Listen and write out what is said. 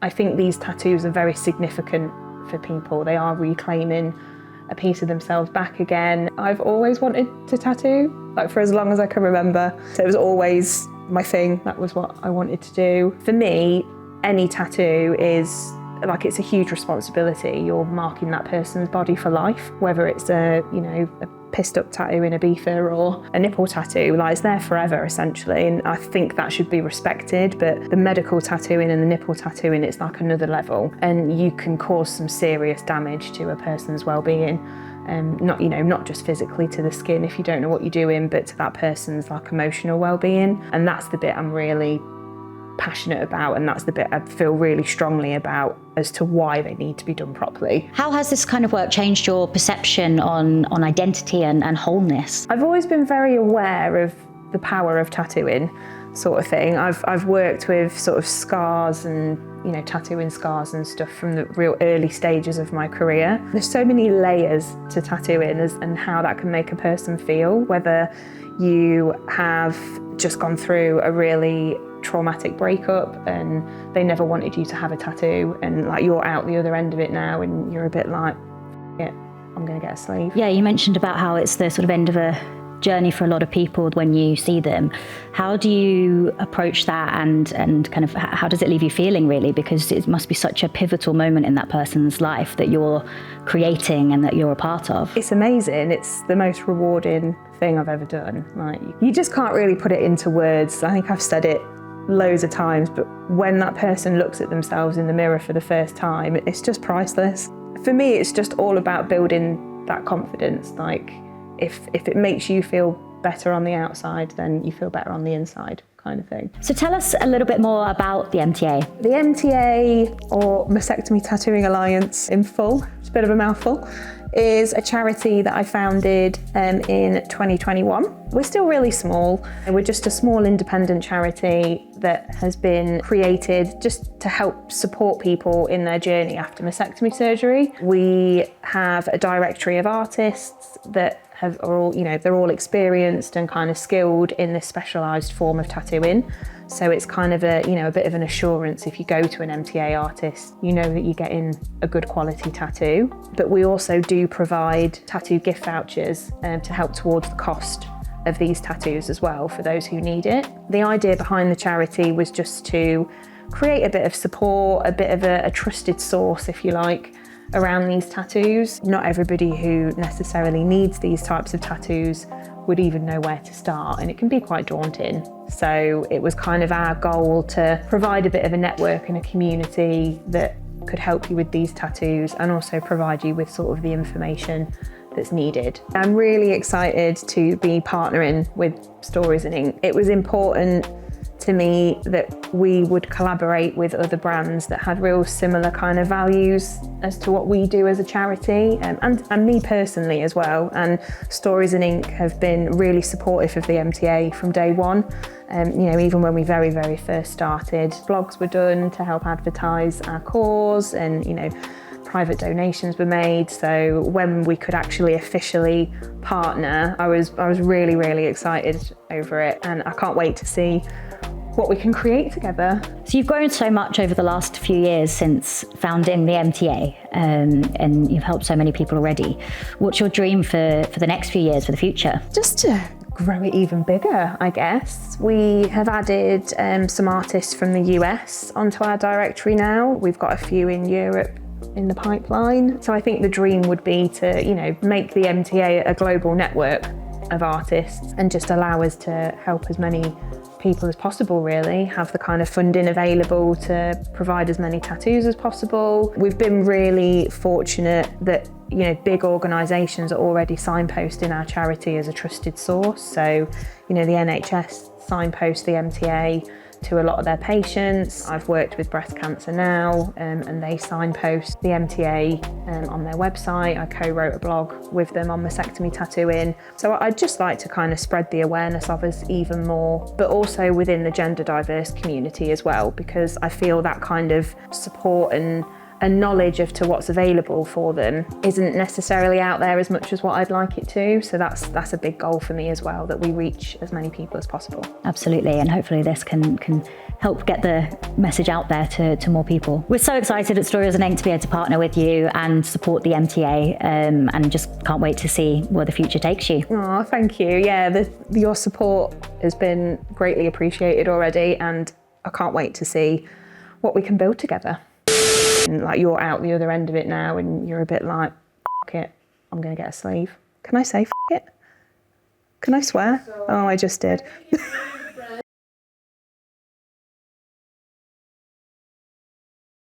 I think these tattoos are very significant for people. They are reclaiming a piece of themselves back again. I've always wanted to tattoo, like for as long as I can remember. So it was always my thing. That was what I wanted to do. For me, any tattoo is like, it's a huge responsibility. You're marking that person's body for life, whether it's a pissed up tattoo in Ibiza or a nipple tattoo, like it's there forever essentially. And I think that should be respected, but the medical tattooing and the nipple tattooing, it's like another level, and you can cause some serious damage to a person's well-being. Not just physically to the skin if you don't know what you're doing, but to that person's like emotional well-being. And that's the bit I'm really passionate about, and that's the bit I feel really strongly about as to why they need to be done properly. How has this kind of work changed your perception on identity and wholeness? I've always been very aware of the power of tattooing, sort of thing. I've worked with sort of scars and tattooing scars and stuff from the real early stages of my career. There's so many layers to tattooing and how that can make a person feel, whether you have just gone through a really traumatic breakup and they never wanted you to have a tattoo, and like you're out the other end of it now and you're a bit like, yeah, I'm gonna get a sleeve. Yeah, you mentioned about how it's the sort of end of a journey for a lot of people when you see them. How do you approach that, and kind of how does it leave you feeling, really? Because it must be such a pivotal moment in that person's life that you're creating and that you're a part of. It's amazing. It's the most rewarding thing I've ever done. Like, you just can't really put it into words. I think I've said it loads of times, but when that person looks at themselves in the mirror for the first time, it's just priceless. For me, it's just all about building that confidence. Like, if it makes you feel better on the outside, then you feel better on the inside, kind of thing. So tell us a little bit more about the MTA. The MTA, or Mastectomy Tattoo Alliance in full, it's a bit of a mouthful, is a charity that I founded in 2021. We're still really small, and we're just a small independent charity that has been created just to help support people in their journey after mastectomy surgery. We have a directory of artists that are all, they're all experienced and kind of skilled in this specialised form of tattooing. So it's kind of a bit of an assurance if you go to an MTA artist, you know that you're getting a good quality tattoo. But we also do provide tattoo gift vouchers to help towards the cost of these tattoos as well for those who need it. The idea behind the charity was just to create a bit of support, a bit of a trusted source, if you like, around these tattoos. Not everybody who necessarily needs these types of tattoos would even know where to start, and it can be quite daunting. So it was kind of our goal to provide a bit of a network and a community that could help you with these tattoos and also provide you with sort of the information that's needed. I'm really excited to be partnering with Stories in Ink. It was important to me that we would collaborate with other brands that had real similar kind of values as to what we do as a charity, and me personally as well. And Stories in Ink have been really supportive of the MTA from day one. Even when we very, very first started, blogs were done to help advertise our cause, and private donations were made. So when we could actually officially partner, I was really, really excited over it, and I can't wait to see what we can create together. So you've grown so much over the last few years since founding the MTA, and you've helped so many people already. What's your dream for the next few years, for the future? Just to grow it even bigger, I guess. We have added some artists from the US onto our directory now. We've got a few in Europe in the pipeline. So I think the dream would be to, make the MTA a global network of artists and just allow us to help as many people as possible, really, have the kind of funding available to provide as many tattoos as possible. We've been really fortunate that big organisations are already signposting our charity as a trusted source. So the NHS signpost the MTA to a lot of their patients. I've worked with Breast Cancer Now, and they signpost the MTA on their website. I co-wrote a blog with them on mastectomy tattooing. So I'd just like to kind of spread the awareness of us even more, but also within the gender diverse community as well, because I feel that kind of support and knowledge of to what's available for them isn't necessarily out there as much as what I'd like it to. So that's a big goal for me as well, that we reach as many people as possible. Absolutely, and hopefully this can help get the message out there to more people. We're so excited at Stories and Ink to be able to partner with you and support the MTA, and just can't wait to see where the future takes you. Oh, thank you. Yeah, your support has been greatly appreciated already, and I can't wait to see what we can build together. And like, you're out the other end of it now, and you're a bit like, F it, I'm gonna get a sleeve. Can I say F it? Can I swear? Oh, I just did.